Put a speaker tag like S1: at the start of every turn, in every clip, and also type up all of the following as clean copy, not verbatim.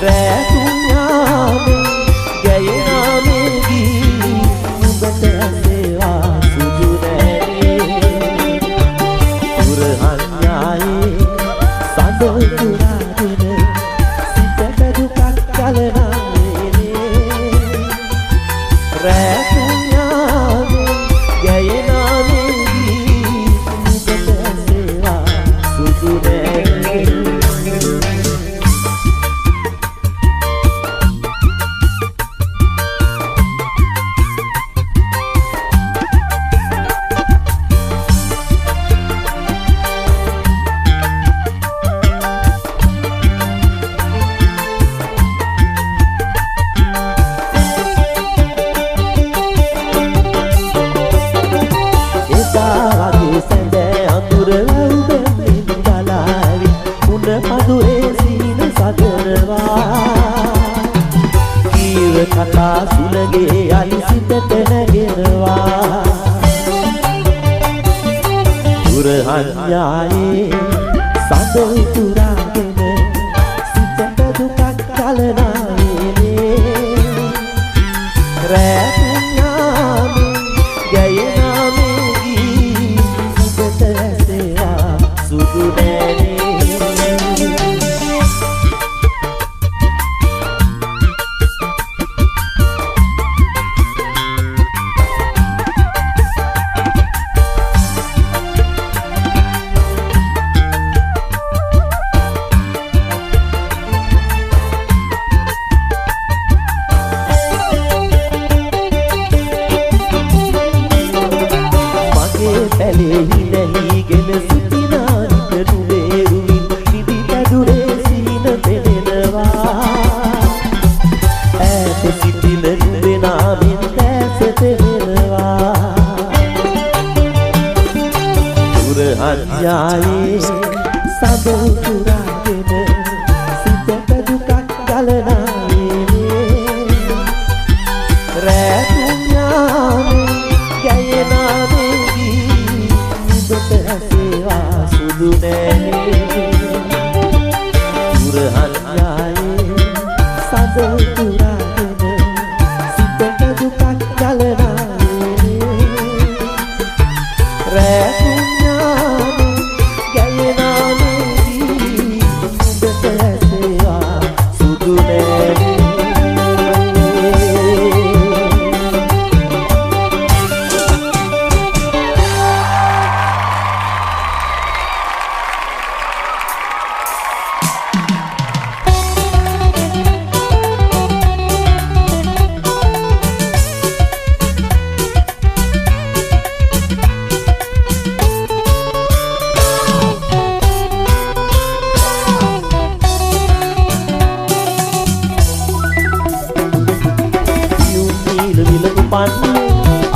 S1: රැතුඥානේ ගැයෙනාමේදී නුඹට ඇසේවා සුදු රැනේ පුරහන්යායේ සඳ පුරාගෙන සිතට දුකක් කලනානේ රැතුඥානේ ගැයෙනාමේදී නුඹට ඇසේවා සුදු රැනේ කතා සුලගේ අලි සිතට නැගෙනවා පුරහන්යායේ සඳ උතුරාගෙන සිතට දුකක් කලනානේ රැතුඥානේ ගැයෙනාමේදී නුඹට ඇසේවා සුදු රැනේ පුරහන්යායේ සඳ උතුරාගෙන සිතට දුකක් ගලනානේ රැතුඥානේ ගැයෙනාමේදී නුඹට ඇසේවා සුදු රැනේ පුරහන්යායේ සඳ උතුරාගෙන සිතට දුකක් ගලනානේ රැතුඥානේ ගැයෙනාමේදී නුඹට ඇසේවා සුදු රැනේ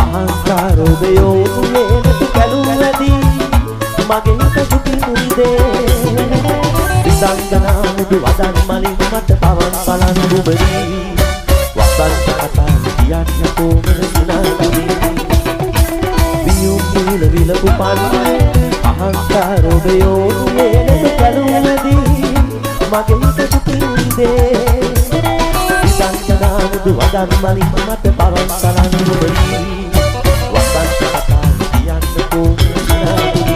S1: අහංකාරෝදයෝ නේනතු කැලුවදී මගේ හිත දුකින් උරිදේ විදංගනා මුදු වදන් මලින් මට පවන් බලන් දුබදී වසන්ත කතා කියන්න කොමන සිනාදී වියුම් නීල විලපු පන්නේ අහංකාරෝදයෝ නේනතු කැලුවදී මගේ හිත දුකින් උරිදේ විදංගනා මුදු වදන් මලින් මට පවන් බලන් දුබදී වසන්ත කතා කියන්න කොමන සිනාදී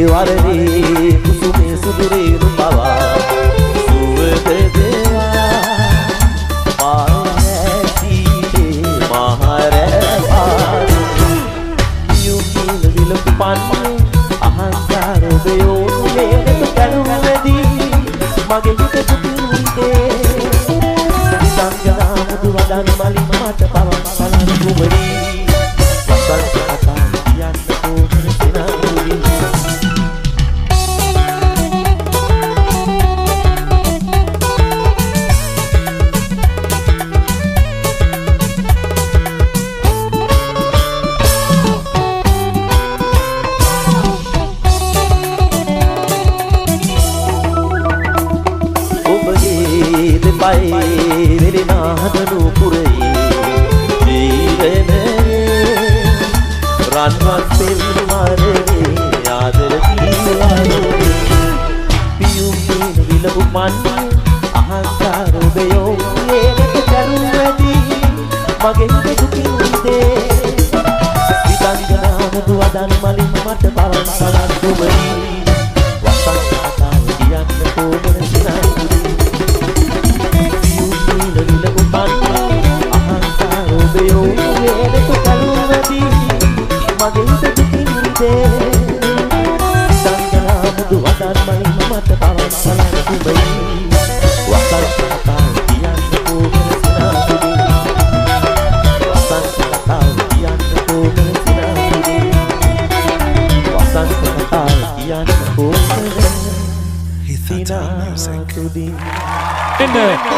S1: වරනේ කුසුමේ සුදුරේ නුපවා සුවද දේවා පාරැසීතේ මහරපාර යුකිල විලපු පන්නේ අහංකාරෝදයෝ නේනතු කැලුවදී මගේ හිත දුකින්දේ විදංගනා මුදු වදන් මලින් මට පවන් බලන් දුබදී වසන්ත කතා කියන්න කොමන සිනාදී පයේ වෙලෙනාද නුපුරේ ජීවනයේ රන්වත් පෙරමාරේ ආදර කීවාරෝ පියුම් පින විලපු මන්නේ අහංකාර ඔබයෝ ඒකට කරුවැදී මගෙන් දුකින් දේ විදංගනාම දුවදන් මලින් මට පවන් සලන් දුමරි වසං කතාව කියන්න කොමන සිනාපුරි පියුම් පින විලපු මන්නේ අහංකාර ඔබයෝ ඒකට කරුවැදී මගෙන් දුකින් දේ විදංගනාම දුවදන් මලින් මට පවන් සලන් දුමරි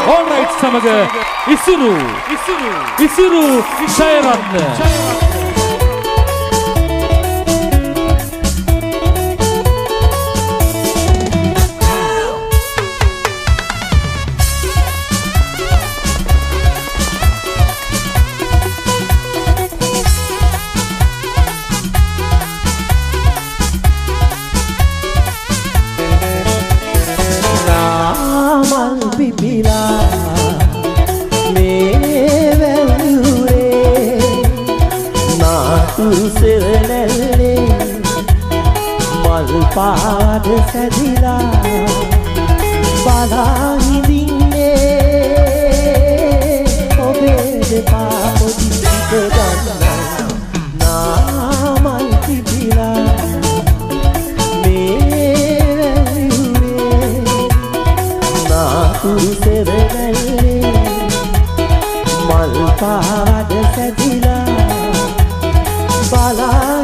S2: All right, Samaga, Isuru, Shayaratna.
S1: පාද සැදිලා බලා හිඳින්නේ ඔබේ දෙපා පොඩි පිට ගන්න නාමල් තිබිලා මේ වැල්ලුවේ නාතුරු සෙරනැල්ලේ මල් පාද සැදිලා බලා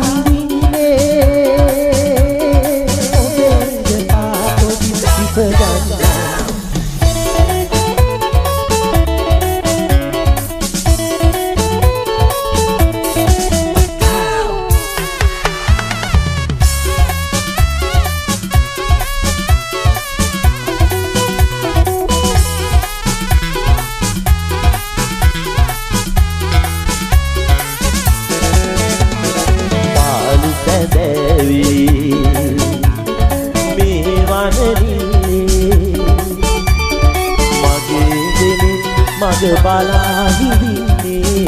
S1: බලා හිඳින්නේ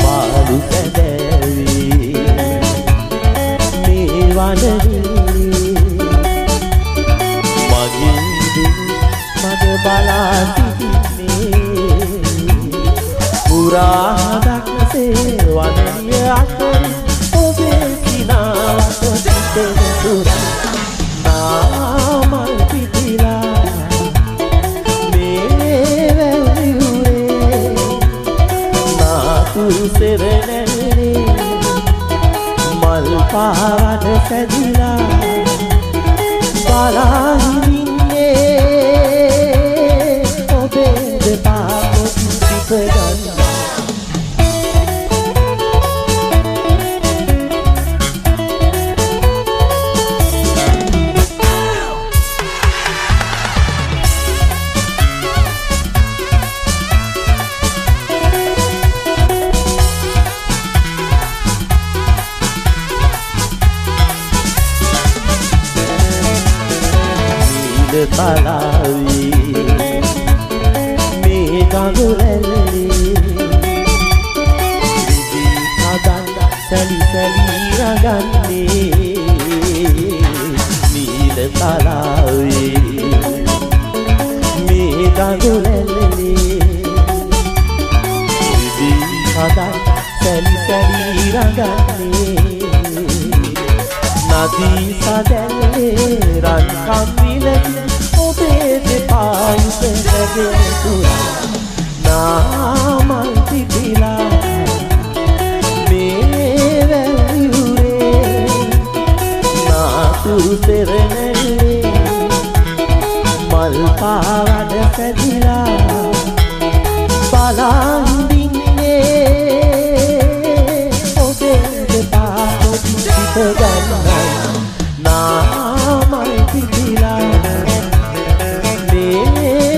S1: පාළු සැදැවි මේ වනරේ මගේ මග බලා සිටින්නේ පුරාදක්සේ වනරිය අතර ඔබේ සිනාවට සිටෙන තුරා නාමල් පිටිලා සෙරනැල්ලේ මල් පාද සැදිලා බලා හිඳින්නේ ඔබේ දෙපා පොඩි පිට ගන්න තලාවි මේ ගඟුලැල්ලේ විදි හදන්න සැලි සැලි රඟන්නේ නීල තලාවි මේ ගඟුලැල්ලේ විදි හදන්න සැලි සැලි රඟන්නේ නදී සදැල්ලේ රන් කම්විලකි ඔබේ දෙපායුත ලැබෙන තුරා නාමල් තිබිලා මේ වැල්ලුවේ නාතුරු සෙරනැල්ලේ මල් පාවඩ සැදිලා බලා හිඳින්නේ ඔබේ දෙපා පොඩි පිට ගන්න නාමල් තිබිලා මේ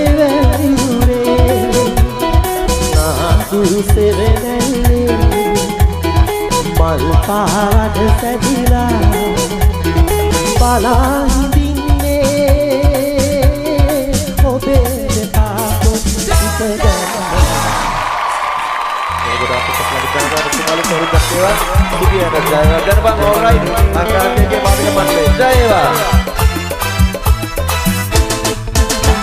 S1: පාවඩ සැදිලා බලා හිඳින්නේ ඔබේ දෙපාපොත් ඉපදලා
S3: Udah aku lagi kembali ke Rujak Dewa. Ini ada Jaya dan Bang Alright. Akan dia mati ke mana? Jaya.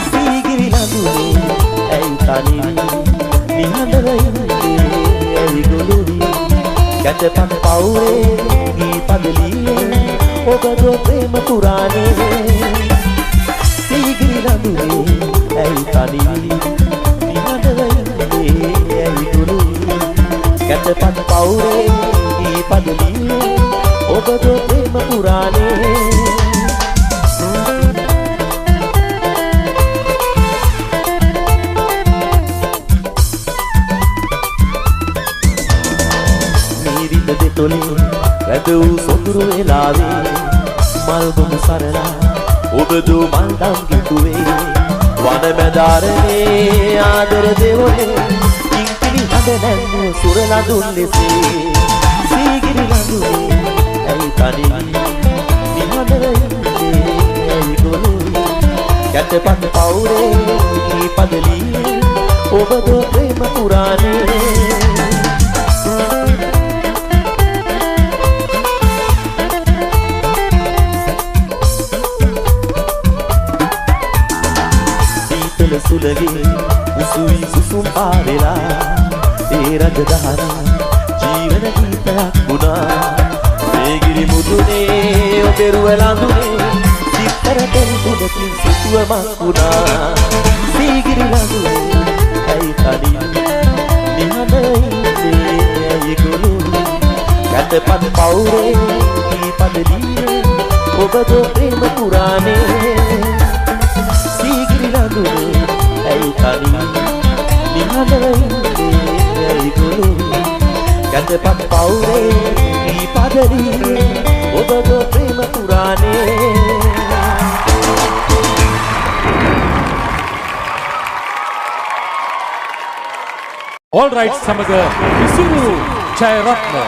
S1: Sigiri landuni, tani, nihandrai, guluri. Kata pan paure, padli, obado prema purane. Sigiri landuni, tani, nihandrai, guluri. Kata pan paure, padli, obado prema purane. Toli radu sonduru elave mal bum sarala obdu mandam kituwe wana medarane adar devole inkili hadanu surala dullese sigiri landune ai tani nihadare ai golu kate pat paure padli obdu prema purane Sulagi usui susum parela era gadara jeevana geetayak guna megiri mudune oberu elandune sittara telugudakin situwa makuna megiri landune ai tani nihadai ai golu katapat paure padli obado prema purane sigiri landune ai tani nihadai ai gulu kata pat paure padari obado prema purane
S2: All right samaga Isuru Jayaratna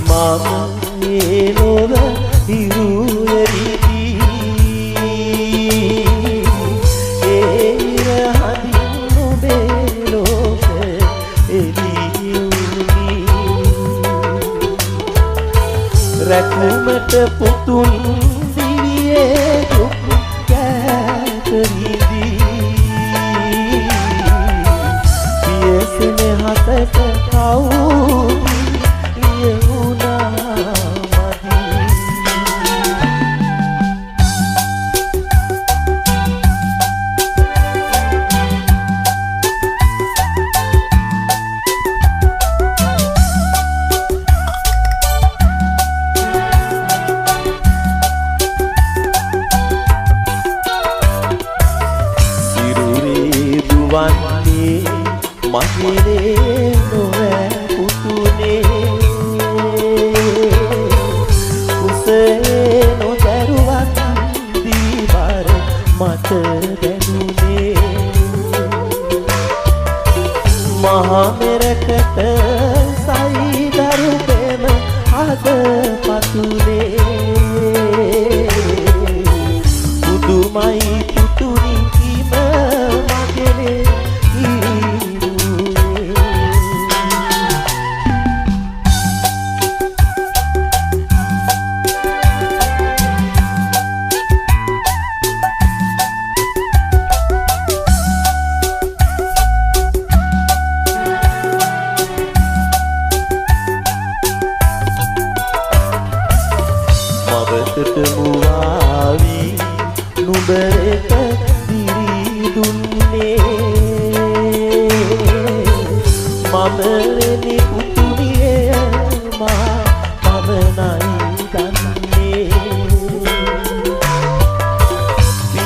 S1: Mama elova iruyaridi era hadinu beloke eliyuni rakumata putun diviye duk kateridi piyasene hatata kau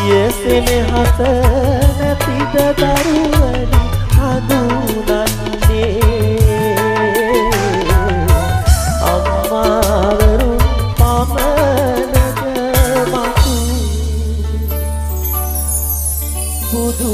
S1: Yes, in a hut, දරුවනි හඳුනන්නේ අම්මාවරු පමණක මතු බුදු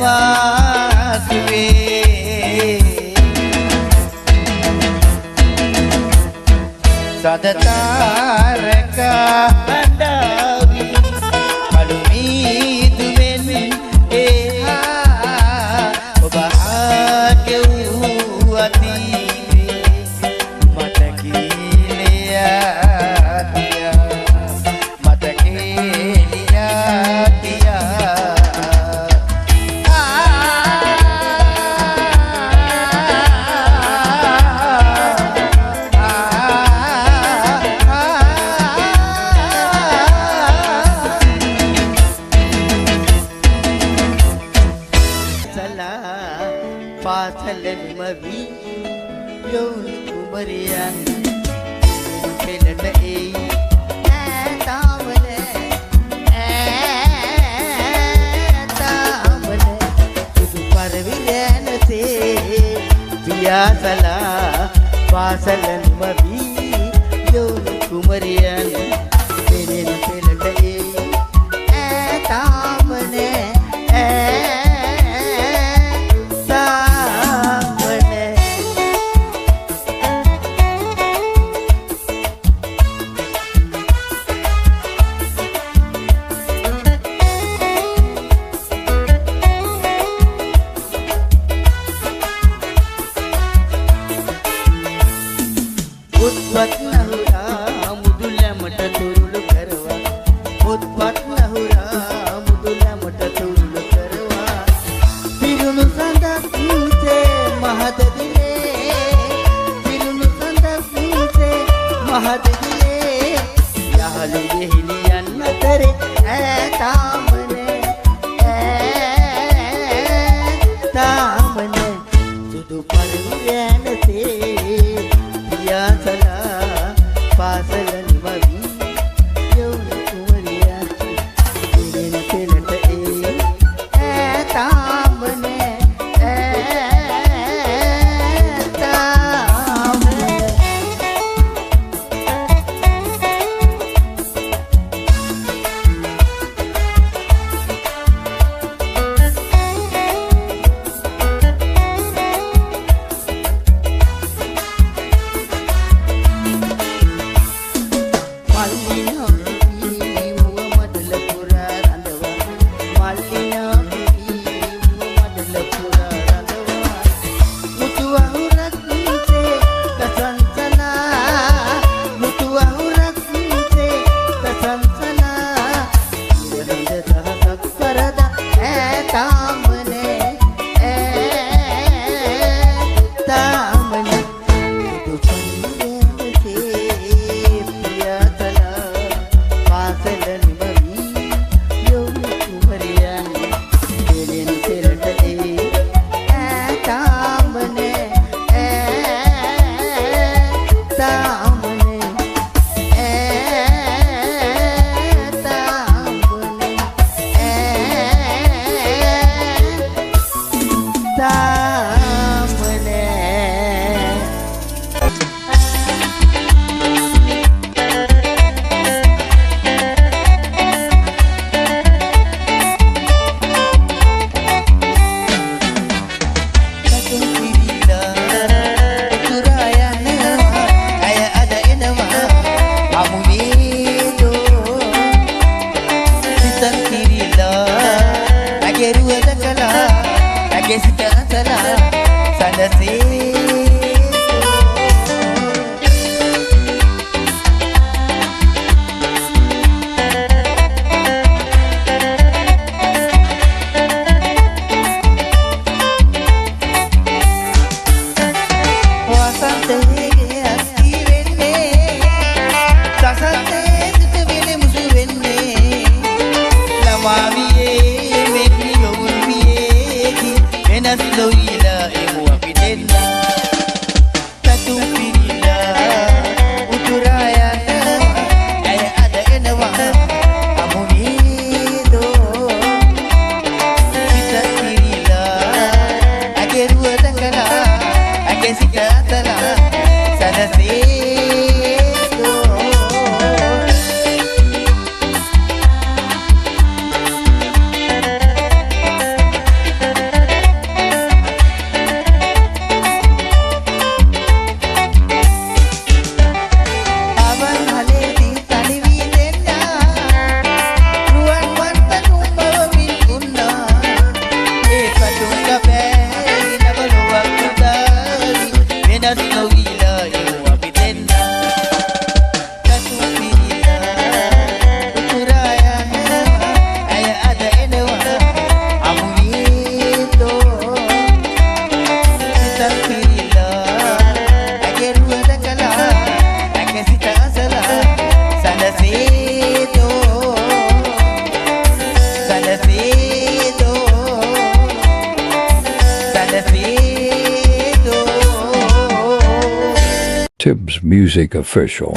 S4: අමාසුවේ සදතාරක බණ්ඩාවි කළුමීදුවෙන් එහා ඔබ ආගෙව් අතීතේ මට කීලියා තියා මට කීලියා තියා Sala pasalan mabi yo kumarian penen pelate tamane tamane Utpat nahura mudula mata turulu karwa Utpat nahura mudula mata turulu karwa Pirunu sandak nute mahadadile Pirunu sandak nute mahadadile Yahalu yehiliyan natare tamane tamane Sudu paluyan se Sala pasalan mabi yo kumarian penen pelate tamane tamane
S5: Tibbs Music Official.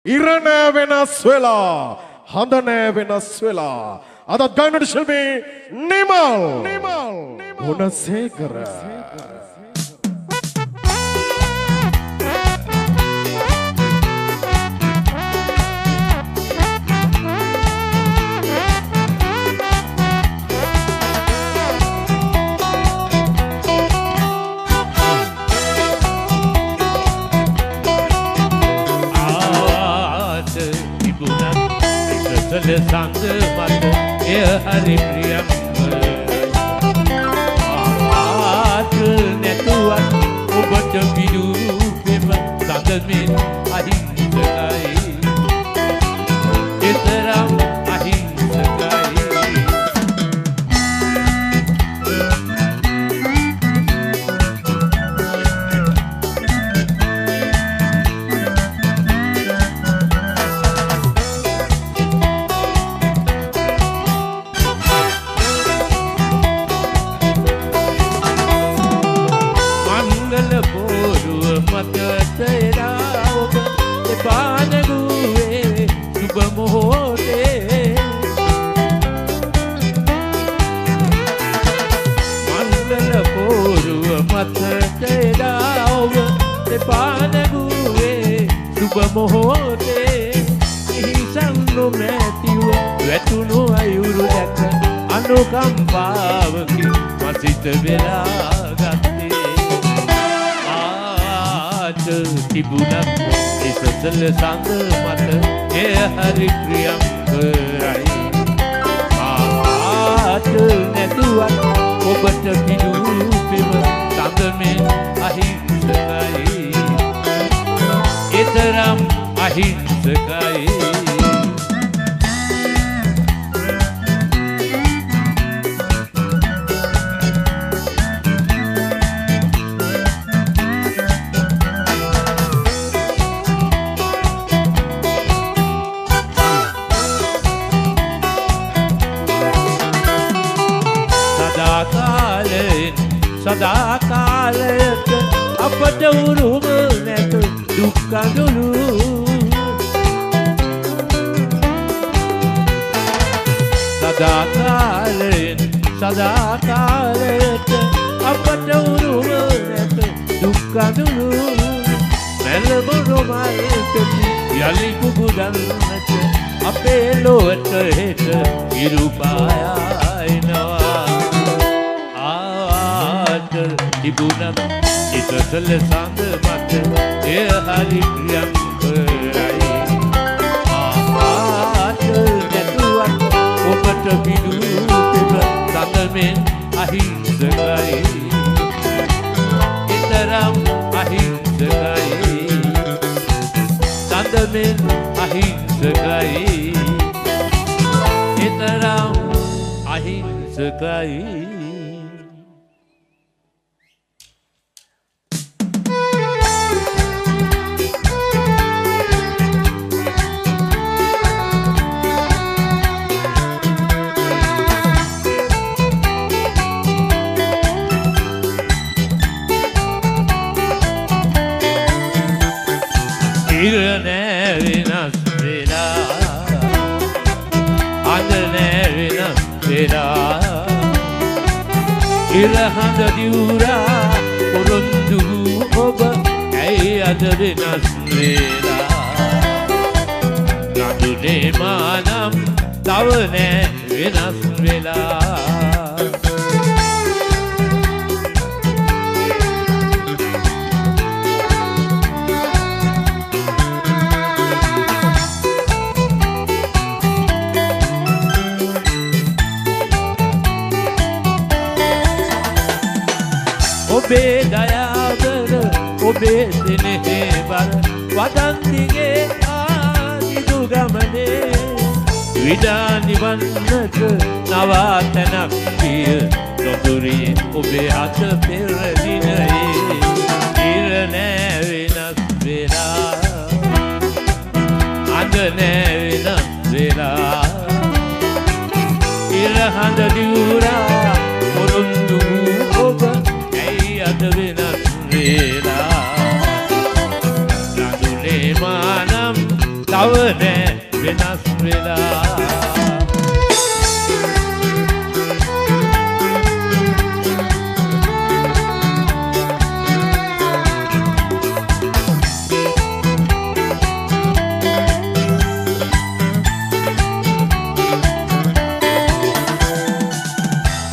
S6: Irene Venezuela, Handane Venezuela, Adat Gainad Shilpi, Nimal, Gunasekara.
S2: සඳ මත එය හරි ප්‍රියම් ආත නැතුවත් ඔබට පිරුපෙම සඳ මෙන් අහිංසකයි එතරම් අහිංසකයි මොහොතේ ඉහිසන් නොමැතිව වැටුණු අයුරු දැක අනුකම්පාවකින් මසිත වෙලා ගත්තේ ආට තිබුණත් ඉසසල සඳ මත එය හරි ප්‍රියංකරයි ආට නැතුවත් ඔබට පිදුපෙම සඳ මෙන් අහිංසකයි එතරම් අහිංසකයි සදාකාලයට අපට උරුම නැත දුක් කඳුළු සදාකාලයට අපට උරුම නැත දුක් කඳුළු මැලබොරු මල් පෙති යලි කුගුදන්නට අපේ ලොවට හෙට ඉරුපායනවා තිබුණත් ඉතසල සඳ මත එය හරි ප්‍රියංකරයි ආපාත නැතුවත් ඔබට පිඩු පෙම සඳමෙන් අහිංසකයි ඉතරම් අහිංසකයි සඳමෙන් අහිංසකයි ඉතරම් අහිංසකයි ඉරහඳ දිවුරා පොරොන්දු ඔබ ඇයි අද වෙනස් වෙලා නඳුනේ මානම් තව නෑ වෙනස් වෙලා ඔබේ දයාබර ඔබේ සෙනෙහේ බර වදන් දිගේ ආදිදු ගමනේ විඩා නිවන්නට නවාතැනක් පිය නොදුරියේ ඔබේ අත පෙරදිනයේ ඉර නෑ වෙනස් වෙලා අඳ නෑ වෙනස් වෙලා ඉර හඳ දිවුරා පොරොන්දු ඔබ අද වෙනස් වෙලා නඳුනේ මානම් තව නෑ වෙනස් වෙලා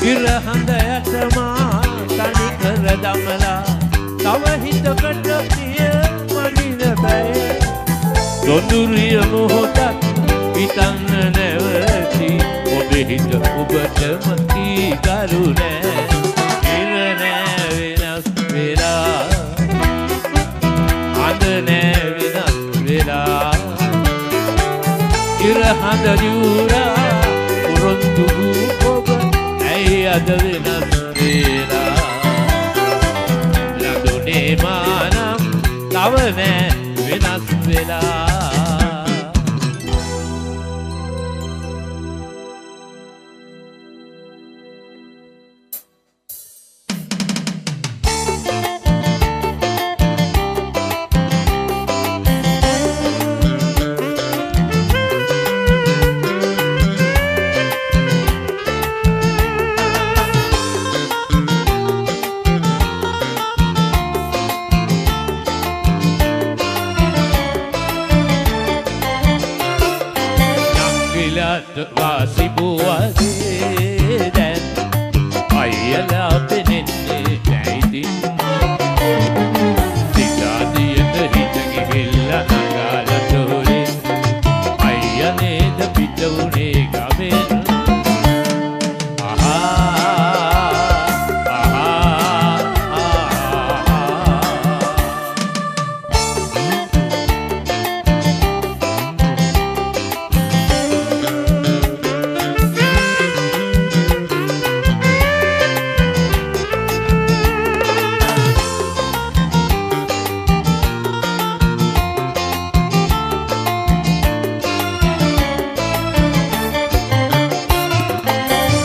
S2: ඉරහඳ යටමා තනිකර දමලා තව හිතකට පිය මනින බෑ දොඳුරිය මොහොතක් හිතන්න නැවති ඔබේ හිත ඔබටම කීකරු නෑ ඉර නෑ වෙනස් වෙලා අඳ නෑ වෙනස් වෙලා ඉරහඳ දිවුරා පොරොන්දු ඔබ ඇයි අද වෙනස් වෙලා නඳුනේ මානම් තව නෑ වෙනස් වෙලා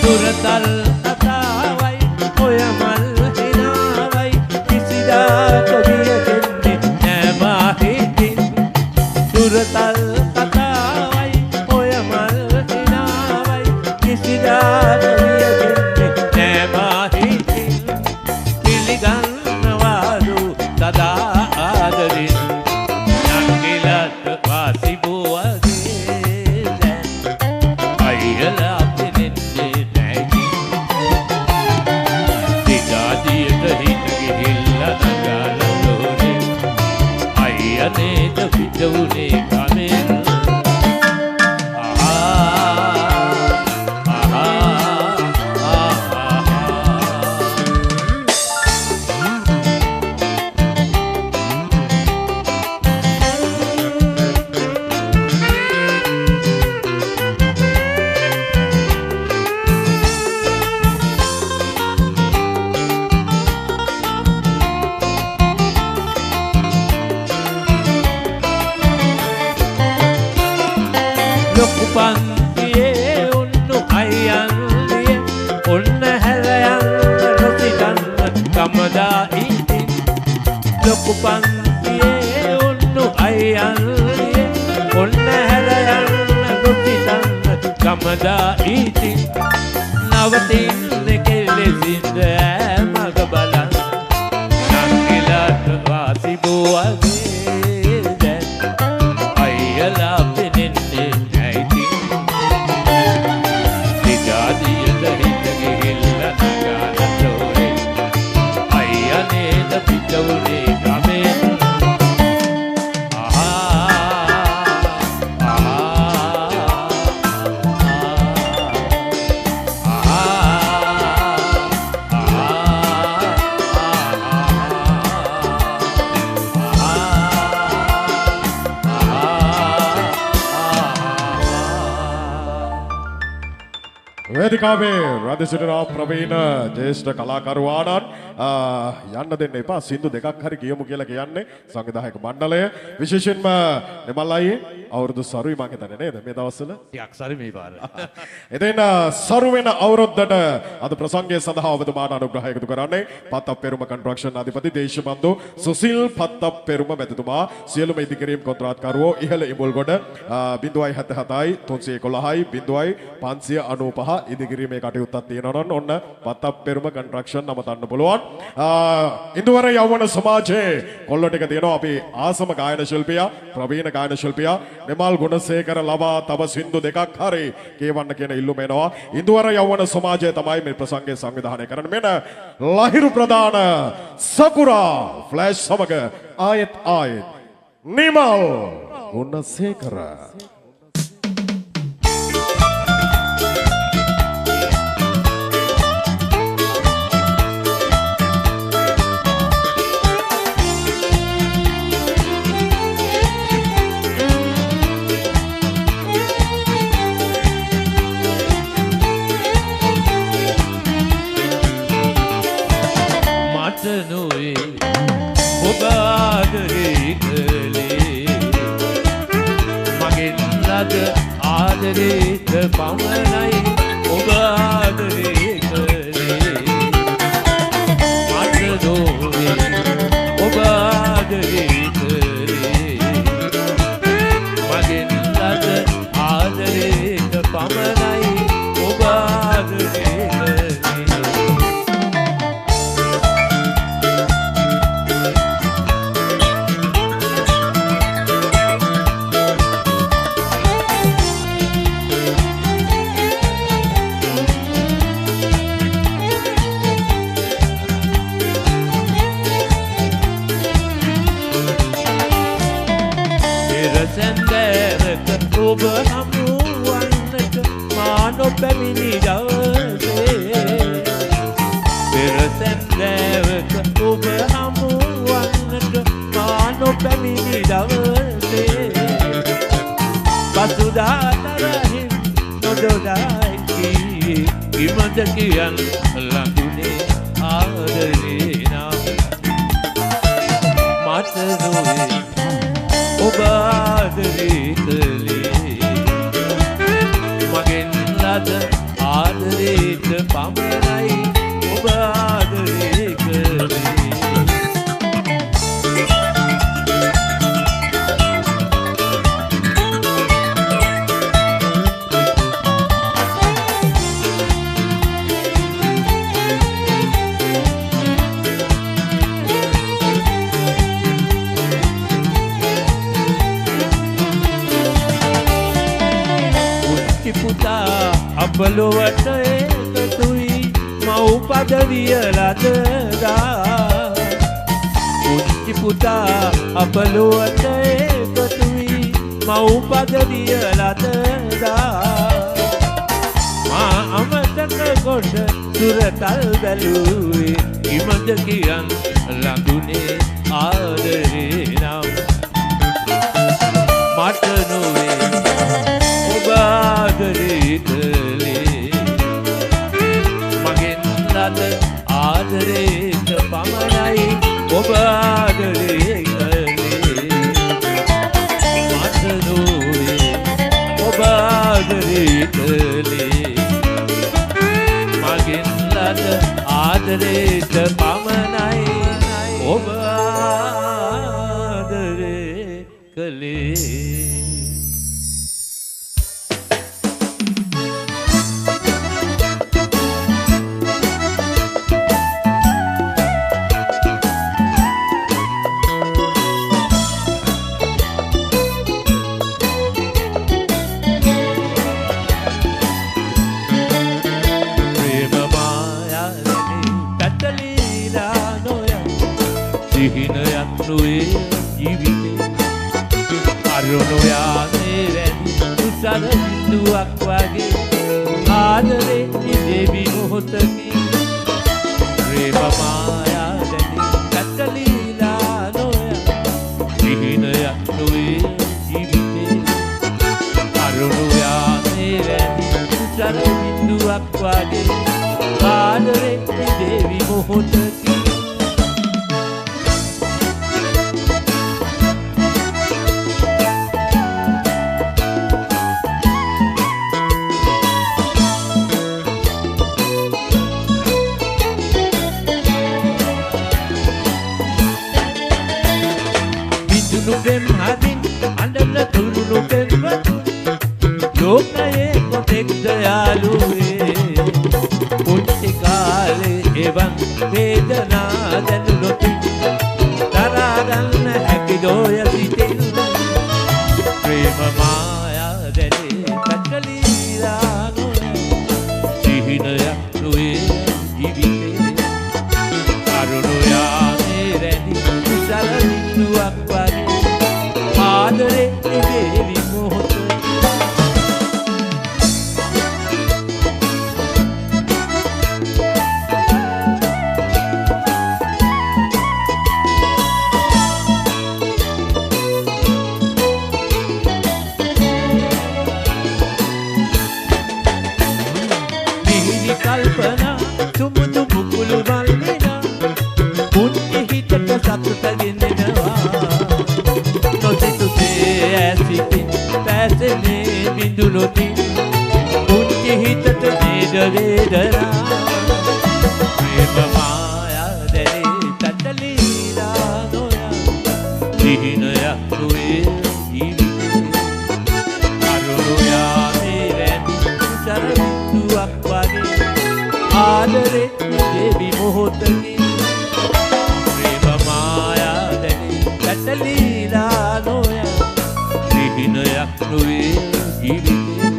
S2: සුරතල් කතාවයි ඔය මල් හිනාවයි කිසිදා කවිය දෙන්නේ නෑ මාහිතින් සුරතල් කතාවයි ඔය මල් හිනාවයි කිසිදා කවිය දෙන්නේ නෑ මාහිතින් පිළිගන්නවාලු සදා ආදරින් නංගිලත් වාසිබුවගේ දැන් අයියලා පිනෙන්නේ නැති සිතාදියට හිත ගිහිල්ලා නගලනෝනේ අයියනේද පිටුනේ කමෙන් ලොකු පන්තියේ උන්නු අයියන්ලිය ඔන්න හැරයන් නොසිතන්න කමදා ඉතින් ලොකු පන්තියේ උන්නු අයියන්ලිය ඔන්න හැරයන් නොසිතන්න කමදා ඉතින් නවතින්නේ කෙලෙසින්ද මග බලන්න නංගිලට වාසිබුවගේ දැන් අයියලා පිනෙන්නේ
S6: වේදිකාවේ රද සිටින ප්‍රවීණ ජ්‍යෙෂ්ඨ කලාකරුවාණන් යන්න දෙන්න එපා සින්දු දෙකක් හරි කියමු කියලා කියන්නේ සංවිධායක මණ්ඩලය විශේෂයෙන්ම නිමල් අයියේ අවුරුදු සරුයි මම හිතන්නේ නේද මේ දවස්වල
S2: ටිකක් සරි මේ පාර
S6: එතෙන් සරු වෙන අවුරුද්දට අද ප්‍රසංගය සඳහා ඔබතුමාට අනුග්‍රහය එකතු කරන්නේ පත්තප්පෙරුම කන්ස්ට්‍රක්ෂන් අධිපති දේශබන්දු සුසිල් පත්තප්පෙරුම මැතිතුමා සියලුම ඉදිකිරීම් කොන්ත්‍රාත්කරුවෝ ඉහළ ඉඹුල්ගොඩ 077යි 311යි 0595 ඉදිකිරීමේ කටයුත්තක් තියෙනවා නම් ඔන්න පත්තප්පෙරුම කන්ස්ට්‍රක්ෂන් නම තන්න පුළුවන් ඉන්දුවර යවවන සමාජයේ කොල්ල ටික තියෙනවා අපි ආසම ගායන ශිල්පියා ප්‍රවීණ ගායන ශිල්පියා නිමල් ගුණසේකර ලවා තව සින්දු දෙකක් හරි කියවන්න කියන ඉල්ලුම එනවා ඉන්දුවර යවවන සමාජය තමයි මේ ප්‍රසංගය සංවිධානය කරන්නේ මෙන්න ලහිරු ප්‍රදාන සකුරා ෆ්ලෑෂ් සමග ආයත් නිමල් ගුණසේකර
S2: ඔබ ආදරේ කළේ මගෙන් ලද ආදරේට පමණයි ඔබ ආදරේ කළේ මට දෝවේ ඔබ ආදරේ කළේ මගෙන් ලද ආදරේට පමණයි ඔබ ආදරේ ඔබ හමුවන්නට මා නොපැමිණි දවසේ පෙර සැන්දෑවක ඔබ හමුවන්නට මා නොපැමිණි දවසේ පසුදා තරහින් නොදොඩයි කී කිමද කියන් ළඟුනේ ආදරේ නම් මට නොවේ ඔබ ආදරේ කළේ මගෙන් ලද ආදරේ අපලොවට එකතුයි මව්පද වියලදදා පුංචි පුතා අපලොවට එකතුයි මව්පද වියලදදා මා අමතක කොට සුරතල් බැලුවේ ඉමද කියන් ළඟුනේ ආදරේ නම් මට නොවේ ඔබ ආදරේ කළේ මගෙන් ලද ආදරේට පමණයි ඔබ ආදරේ කළේ මට නොවේ ඔබ ආදරේ කළේ මගෙන් ලද ආදරේට පමණයි ඔබ ආදරේ කළේ සිහිනයක් නොවේ ජීවිතේ අරුණු යාමේ වැනි උසර බිඳුවක් වගේ ආදරේ දෙවි මොහොතකි ප්‍රේම මායා දැනි කටලීලා නොයා සිහිනයක් නොවේ ජීවිතේ අරුණු යාමේ වැනි උසර බිඳුවක් වගේ ආදරේ දෙවි මොහොතකි ලෝකයේ කොතෙක් දයාලුවේ පුංචි කාලේ එවන් වේදනා දැනුනොත් දරා ගන්න හැකි දෝය සිටින් ප්‍රේම මායා දැනේ පැටලීලා නොවේ සිහිනයක් නොවේ ජීවිතේ අරුණු යාමේ රැඳි විසල බිඳුවක් වගේ ආදරේ දෙවි මොහොත කල්පනා සුමුදු මුකුළු වල්මිනා පුංචි හිතට සතුට ගෙනෙනවා නොසිතුසේ ඇසිතින් පැසෙනේ බිඳුනොතින් පුංචි හිතට නේද වේදනා ප්‍රේම මායා දැනේ පැටලීලා නොයා සිහිනයක් නොවේ ජීවිතේ අරුණු යාමේ වැනි උසර බිඳුවක් වගේ ආදරේ දෙවි මොහොතකි ප්‍රේම මායා දැනේ පැටලීලා නොයා සිහිනයක් නොවේ ජීවිතේ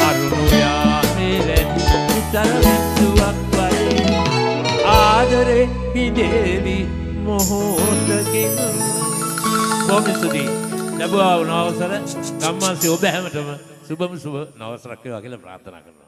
S2: අරුණු යාමේ වැනි උසර බිඳුවක් වගේ ආදරේ දෙවි මොහොතකි කොමිසුදී ලැබුවා වුණ අවසර ගම්මාසි ඔබ හැමතෙම සුබම සුබ නවසරක් වේවා කියලා ප්‍රාර්ථනා කරනවා.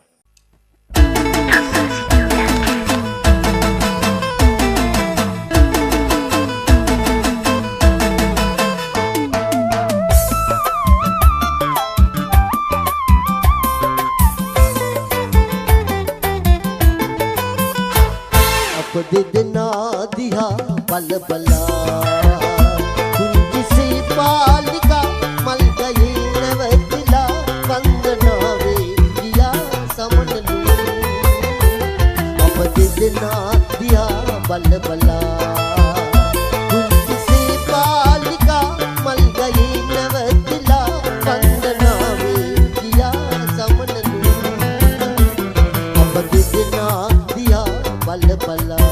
S4: දෙදෙනා දිහා බල බලා කුංචි පාලිකා මල් ගයේ නැවතිලා වන්දනාවේ ගියා සමනලු අප දෙදෙනා දිහා බල බලා කුංචි පාලිකා මල් ගයේ නැවතිලා වන්දනාවේ ගියා සමනලු අප දෙදෙනා දිහා බල බලා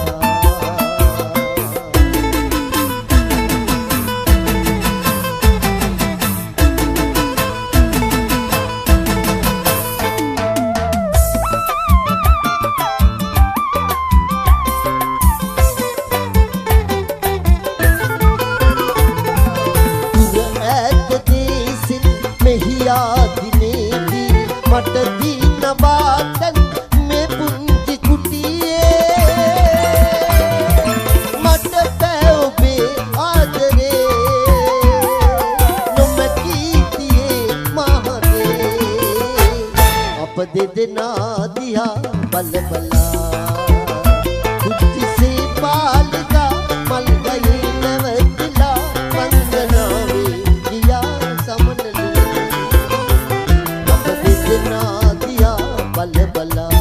S4: දෙදෙනා දිහා බල බලා කුච්චිසේ පාලිකා මල් ගයේ නැවතිලා වන්දනාවේ ගියා සමනලු අප දෙදෙනා දිහා බල බලා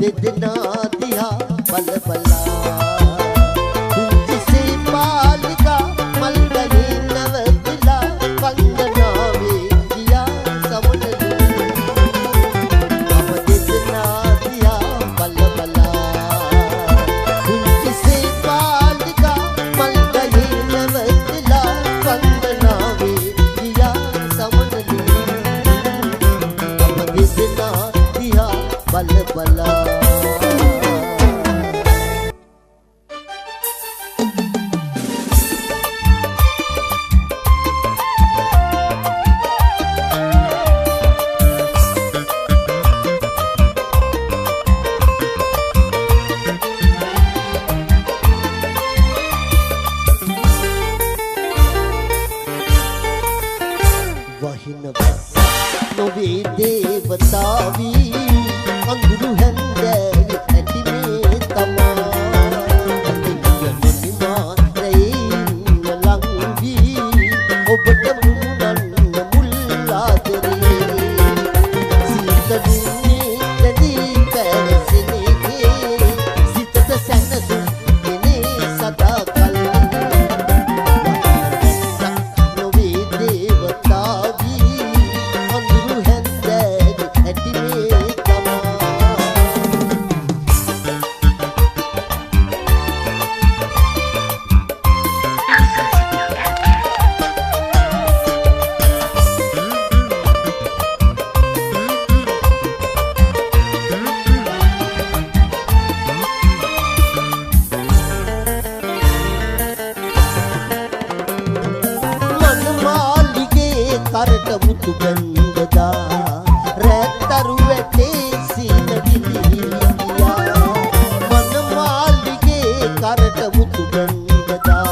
S4: දෙදෙනා දිහා බල බලා කුච්චිසේ පාලිකා මල් ගයේ නැවතිලා වන්දනාවේ ගියා සමනලු අප දෙදෙනා දිහා බල බලා කුච්චිසේ පාලිකා මල් ගයේ නැවතිලා වන්දනාවේ ගියා සමනලු අප දෙදෙනා දිහා බල බලා වහින වස් නොවේ දේවතාවී අඳුරු හැන්දෑවේ ඇති මේ තමා නිමා රැයින් ලං වී ඔබට මුණන්න මුල් ආදරේ සීතලුනේ රැඳී පැවසෙනේ සිතට සැනසුම් එනේ සදාකල් නොවේ දේවතාවී අඳුරු හැන්දෑවේ ඇති මේ කරට මුතු ගන්දදා රැත්තරු වැටේ සීන ගිලියා මන මාලිගේ කරට මුතු ගන්දදා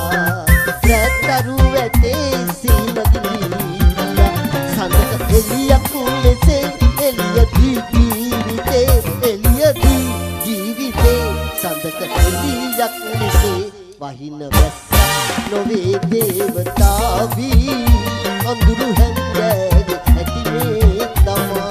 S4: රැත්තරු වැටේ සීන ගිලියා සඳක එළියක් ලෙසේ එළියදී ජීවිතේ සඳක එළියක් ලෙසේ වහින වැස්ස නොවේ දේවතාවී අඳුරු හැන්දෑවේ ඇති මේ තමා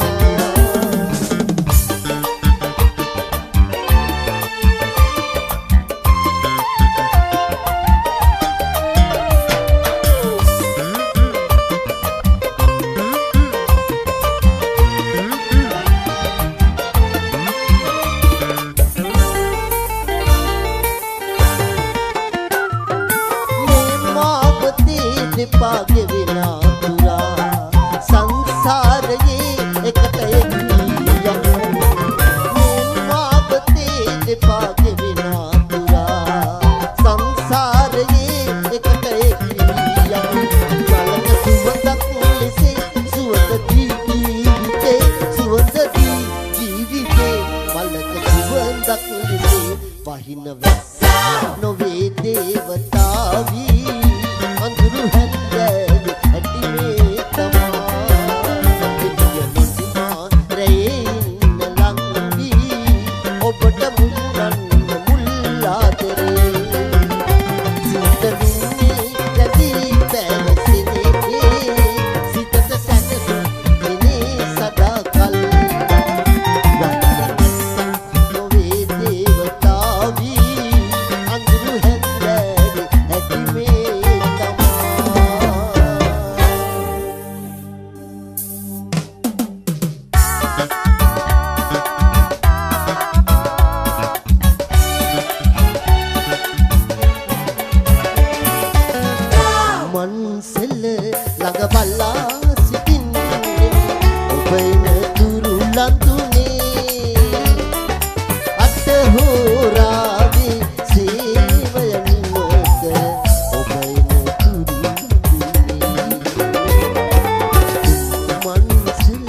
S4: දෙපාගේ විනා පුරා සංසාරයේ එකට එක්නියම් මාවතේ දෙපාගේ විනා පුරා සංසාරයේ එකට එක්නියම් මලක සුවඳක් ලෙසේ සුවඳදී ජීවිතේ මලක සුවඳක් ලෙසේ වහින වැස්ස නොවේ දේවතාවී අඳුරු හැන්දෑවේ ඇති මේ තමා නිමා රැයින් ලං වී ඔබට මුණන්න මුල් ආදරේ සිතලුනේ රැඳී පැවසෙනේ සිතට සැනසුම් එනේ සදාකල් නොවේ දේවතාවී අඳුරු හැන්දෑවේ ඇති මේ තමා ඔබයින තුරු ලඳුනේ අට හෝරාවේ සේවය නිමක ඔබයින තුරු ලඳුනේ මන්සල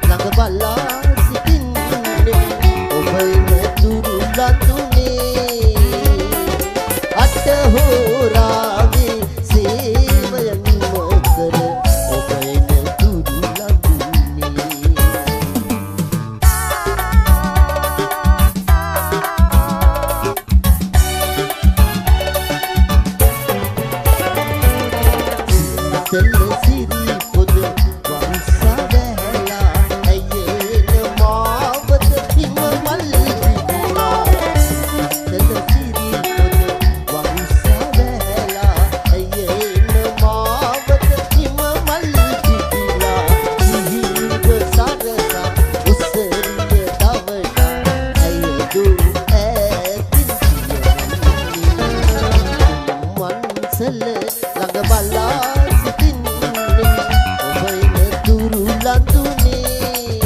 S4: ළඟ බලා සිටින්නේ ඔබයින තුරු ලඳුනේ අට හෝරාවේ සේවය නිමකර ඔබයින තුරු සිරි පොද වංශවැලා ඇයේන මාවත හිම මල් විලා සිරි පොද වංශවැලා ඇයේන මාවත හිම මල් විලා සිහිව සරසා උසරිය දවනා ඇයදු ඈතින් මන්සල ළඟ බලා ලඳුනේ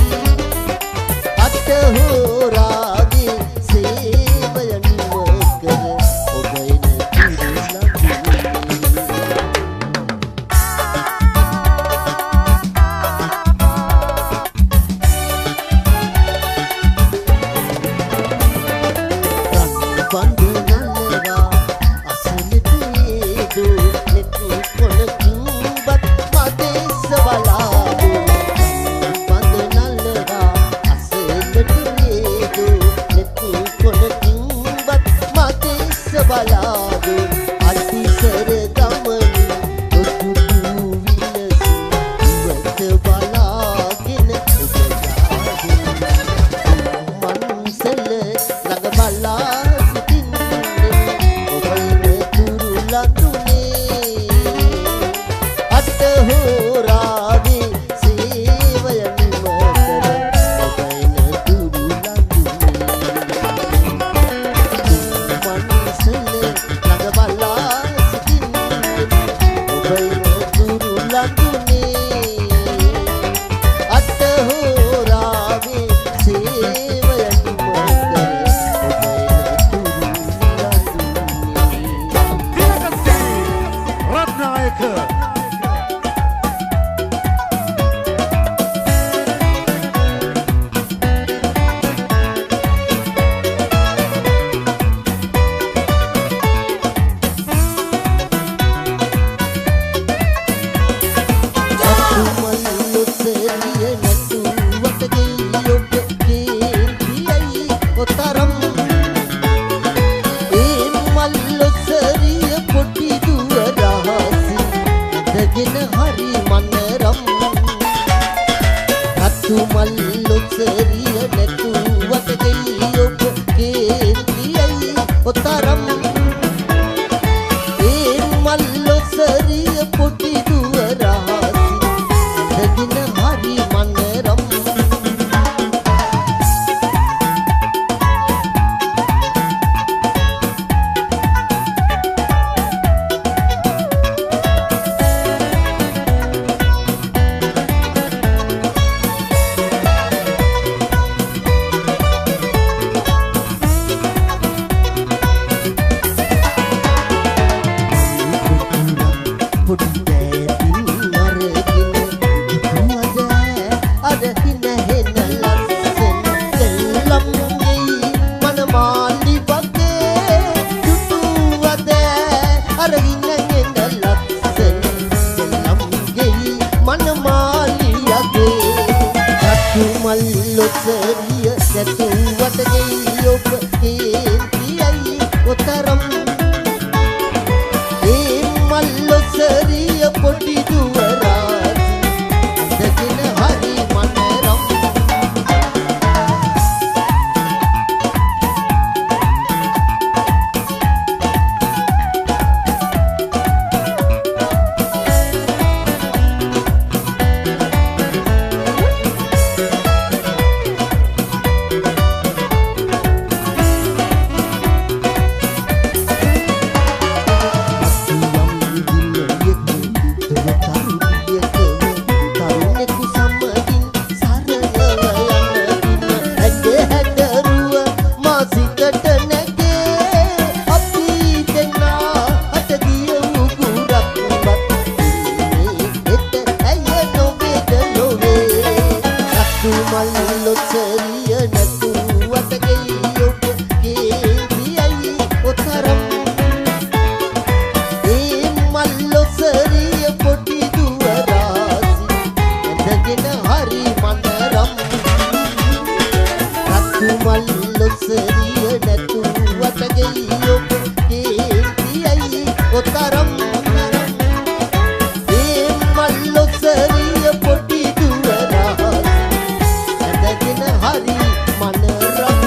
S4: අට හෝරාවේ සේවය නිමකර ඔබයින තුරු ලඳුනේ බඳුනලවා අසලටේදු නෙතු කොනකින්වත් මදේස බලා බලාදු අතිසර ගමනි දොටුටු විලසි ඉවත බලාගෙන ඔබ මන්සල ළඟ බලා සිටින්නේ ඔබයින තුරු ලඳුනේ අට හෝරාවේ සේවය නිමකර ඔබයින තුරු මල්ලොසරිය නැතුවට ගෙයි ඔබ කේන්තියයි ඔතරම් ඒ මල්ලොසරිය පොඩි දුවරාසි දෙකින හරි මනරම් මල්ලොස්සරිය නැතුවට ගෙයි ඔබ කේන්තියයි ඔතරම් ඒ මල්ලොස්සරිය පොටි දුවරාසි ඇඳගෙන හරි මනරම් රතු මල්ලොස්සරිය නැතුවට ගෙයි ඔබ කේන්තියයි ඔතරම් ඒ මල්ලොස්සරිය පොටි දුවරාසි ඇඳගෙන හරි මනරම්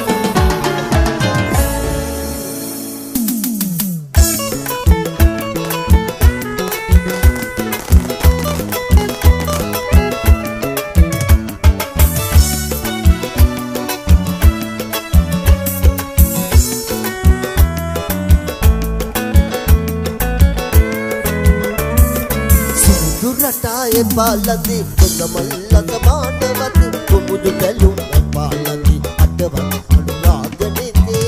S4: දුරටායේ පාලති කොතමල්ලත මානවති කුමුදු බැලුම් පාලති අටවන් අනුරාගනිතේ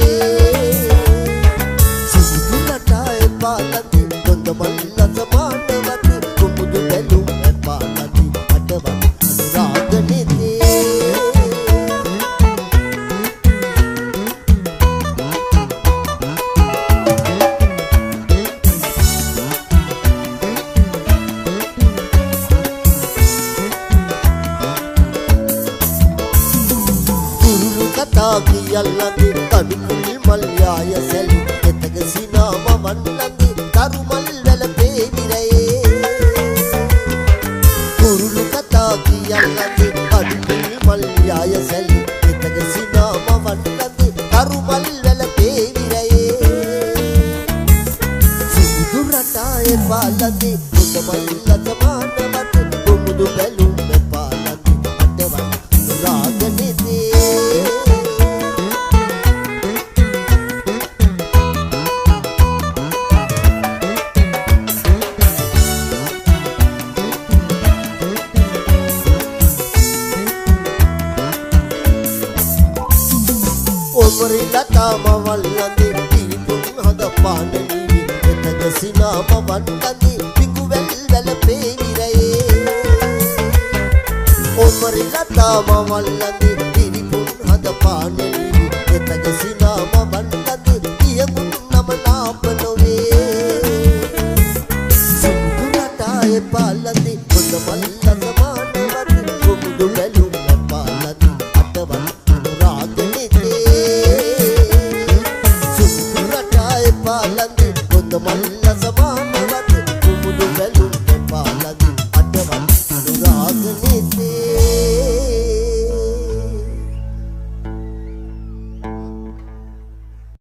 S4: දුරටායේ පාලති කොතමල්ලත මානවති කුමුදු බැලුම් පාලති අටවන් අනුරාගනිතේ කියල්ලන්දි කඩුකුල් මල්යාය සැලි එතක සිනාම වන්නන්දි තරුමල් වැල පේවිරයේ කුරුළු කතා කියල්ලන්දි කඩුකුල් මල්යාය සැලි එතක සිනාම වන්නන්දි තරුමල් වැල පේවිරයේ සිදු රටායේ පාලති උදමල්ලත මානවත කුමුදු බැලුම් පාලති අටවන් රාගනිතේ ඔබරිලතාම වල්ලන්දි පිරිපුන් හද පානනීවි එතක සිනාම වන්නන්දි පිකුවැල් වැල පේවිරයේ ඔබරිලතාම වල්ලන්දි